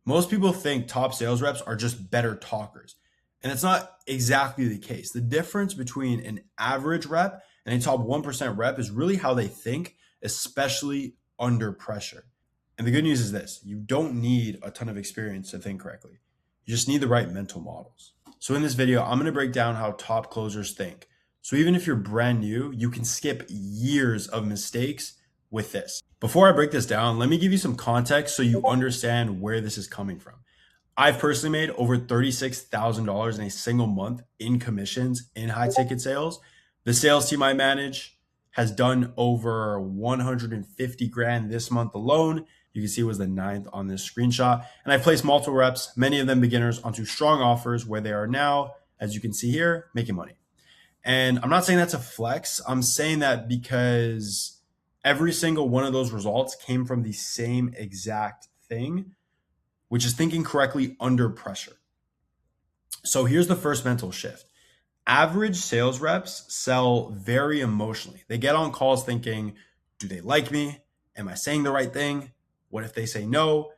Most people think top sales reps are just better talkers. And it's not exactly the case. The difference between an average rep and a top 1% rep is really how they think, especially under pressure. And the good news is this: you don't need a ton of experience to think correctly. You just need the right mental models. So, in this video, I'm going to break down how top closers think. So, even if you're brand new, you can skip years of mistakes with this. Before I break this down, let me give you some context so you understand where this is coming from. I've personally made over $36,000 in a single month in commissions in high ticket sales. The sales team I manage has done over 150 grand this month alone. You can see it was the ninth on this screenshot. And I placed multiple reps, many of them beginners, onto strong offers where they are now, as you can see here, making money. And I'm not saying that's a flex. I'm saying that because every single one of those results came from the same exact thing, which is thinking correctly under pressure. So here's the first mental shift. Average sales reps sell very emotionally. They get on calls thinking, do they like me? Am I saying the right thing? What if they say no?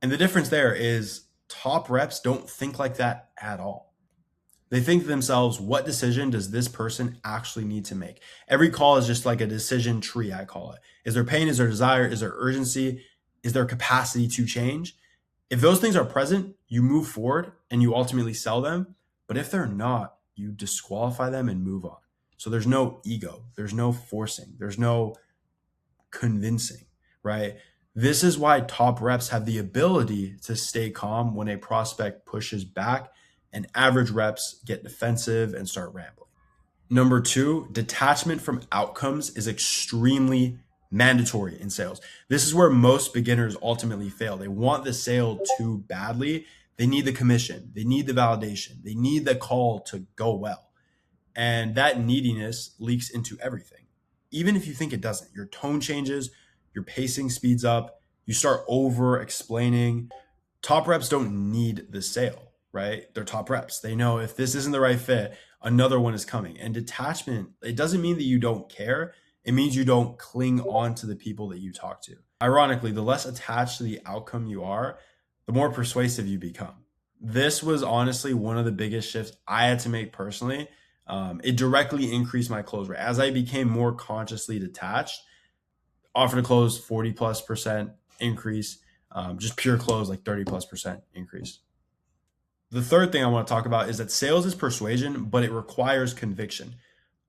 And the difference there is top reps don't think like that at all. They think to themselves, what decision does this person actually need to make? Every call is just like a decision tree, I call it. Is there pain? Is there desire? Is there urgency? Is there capacity to change? If those things are present, you move forward and you ultimately sell them. But if they're not, you disqualify them and move on. So there's no ego, there's no forcing, there's no convincing, right? This is why top reps have the ability to stay calm when a prospect pushes back, and average reps get defensive and start rambling. Number two, detachment from outcomes is extremely mandatory in sales. This is where most beginners ultimately fail. They want the sale too badly. They need the commission. They need the validation. They need the call to go well. And that neediness leaks into everything. Even if you think it doesn't, your tone changes, your pacing speeds up, you start over explaining. Top reps don't need the sale, right? They're top reps. They know if this isn't the right fit, another one is coming. And detachment, it doesn't mean that you don't care. It means you don't cling on to the people that you talk to. Ironically, the less attached to the outcome you are, the more persuasive you become. This was honestly one of the biggest shifts I had to make personally. It directly increased my close rate. As I became more consciously detached, offer to close 40+% increase, just pure close like 30+% increase. The third thing I want to talk about is that sales is persuasion, but it requires conviction.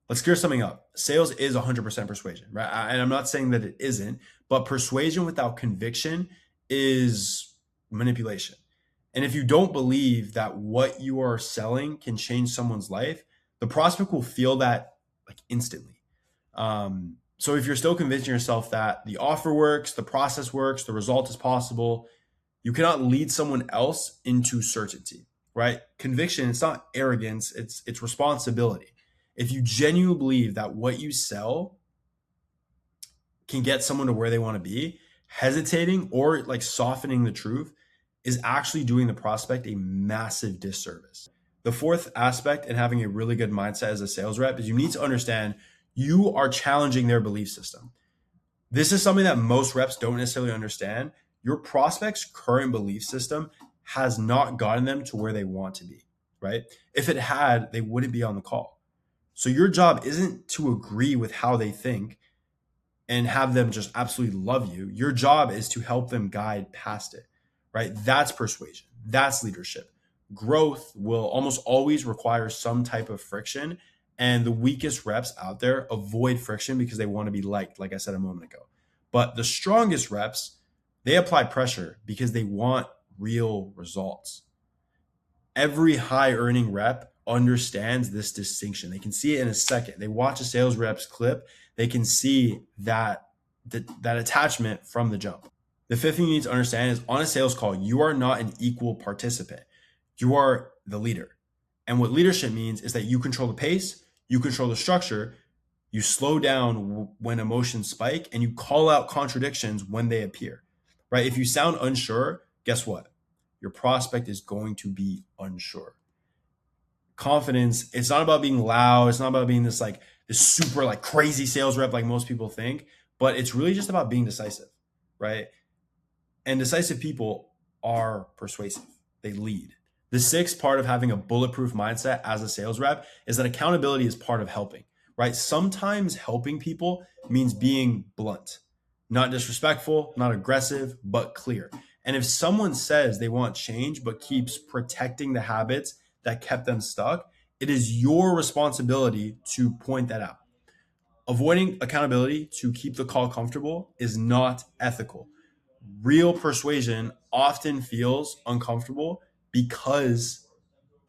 Let's clear something up. Sales is 100% persuasion, right? And I'm not saying that it isn't, but persuasion without conviction is manipulation. And if you don't believe that what you are selling can change someone's life, the prospect will feel that like instantly. So if you're still convincing yourself that the offer works, the process works, the result is possible, you cannot lead someone else into certainty, right? Conviction, it's not arrogance, it's responsibility. If you genuinely believe that what you sell can get someone to where they want to be, hesitating or like softening the truth is actually doing the prospect a massive disservice. The fourth aspect in having a really good mindset as a sales rep is you need to understand you are challenging their belief system. This is something that most reps don't necessarily understand. Your prospect's current belief system has not gotten them to where they want to be, right? If it had, they wouldn't be on the call. So your job isn't to agree with how they think and have them just absolutely love you. Your job is to help them guide past it, right? That's persuasion. That's leadership. Growth will almost always require some type of friction. And the weakest reps out there avoid friction because they want to be liked, like I said a moment ago. But the strongest reps, they apply pressure because they want real results. Every high earning rep understands this distinction. They can see it in a second. They watch a sales rep's clip. They can see that attachment from the jump. The fifth thing you need to understand is on a sales call, you are not an equal participant. You are the leader. And what leadership means is that you control the pace, you control the structure, you slow down when emotions spike, and you call out contradictions when they appear, right? If you sound unsure, guess what? Your prospect is going to be unsure. Confidence, it's not about being loud. It's not about being this super like crazy sales rep like most people think, but it's really just about being decisive, right? And decisive people are persuasive. They lead. The sixth part of having a bulletproof mindset as a sales rep is that accountability is part of helping, right? Sometimes helping people means being blunt, not disrespectful, not aggressive, but clear. And if someone says they want change but keeps protecting the habits that kept them stuck, it is your responsibility to point that out. Avoiding accountability to keep the call comfortable is not ethical. Real persuasion often feels uncomfortable because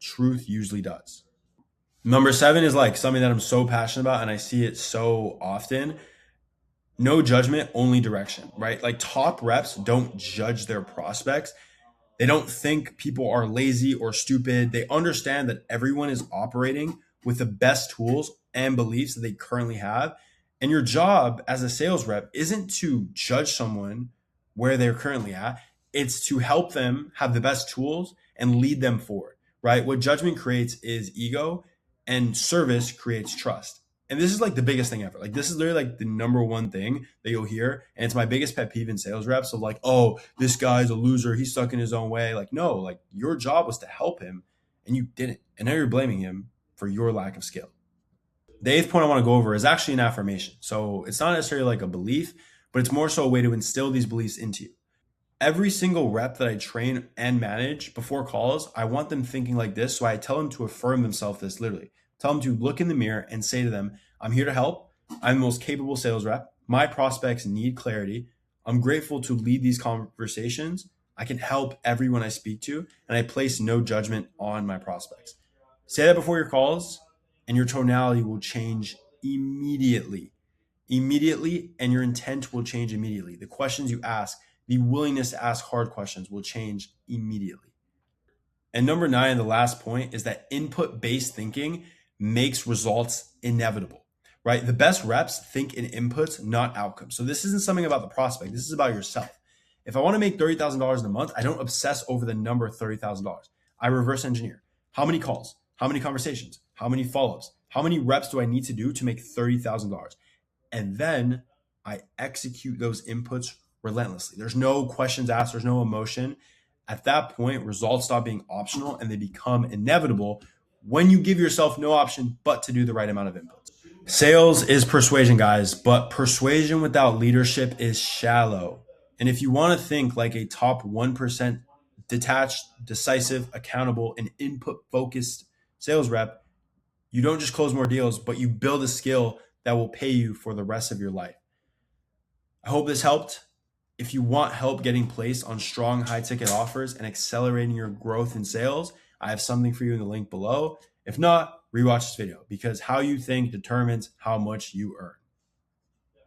truth usually does. Number seven is like something that I'm so passionate about and I see it so often. No judgment, only direction, right? Like top reps don't judge their prospects. They don't think people are lazy or stupid. They understand that everyone is operating with the best tools and beliefs that they currently have. And your job as a sales rep isn't to judge someone where they're currently at. It's to help them have the best tools and lead them forward, right? What judgment creates is ego, and service creates trust. And this is like the biggest thing ever. Like this is literally like the number one thing that you'll hear. And it's my biggest pet peeve in sales reps of like, oh, this guy's a loser. He's stuck in his own way. Like, no, like your job was to help him and you didn't. And now you're blaming him for your lack of skill. The eighth point I want to go over is actually an affirmation. So it's not necessarily like a belief, but it's more so a way to instill these beliefs into you. Every single rep that I train and manage before calls, I want them thinking like this. So I tell them to affirm themselves this literally. Tell them to look in the mirror and say to them, I'm here to help. I'm the most capable sales rep. My prospects need clarity. I'm grateful to lead these conversations. I can help everyone I speak to, and I place no judgment on my prospects. Say that before your calls, and your tonality will change immediately. Immediately, and your intent will change immediately. The questions you ask, the willingness to ask hard questions will change immediately. And number 9, the last point, is that input-based thinking makes results inevitable, right? The best reps think in inputs, not outcomes. So this isn't something about the prospect. This is about yourself. If I want to make $30,000 in a month, I don't obsess over the number $30,000. I reverse engineer. How many calls? How many conversations? How many follow-ups? How many reps do I need to do to make $30,000? And then I execute those inputs relentlessly. There's no questions asked. There's no emotion. At that point, results stop being optional and they become inevitable when you give yourself no option but to do the right amount of inputs. Sales is persuasion, guys, but persuasion without leadership is shallow. And if you want to think like a top 1% detached, decisive, accountable, and input-focused sales rep, you don't just close more deals, but you build a skill that will pay you for the rest of your life. I hope this helped. If you want help getting placed on strong high-ticket offers and accelerating your growth in sales, I have something for you in the link below. If not, rewatch this video because how you think determines how much you earn.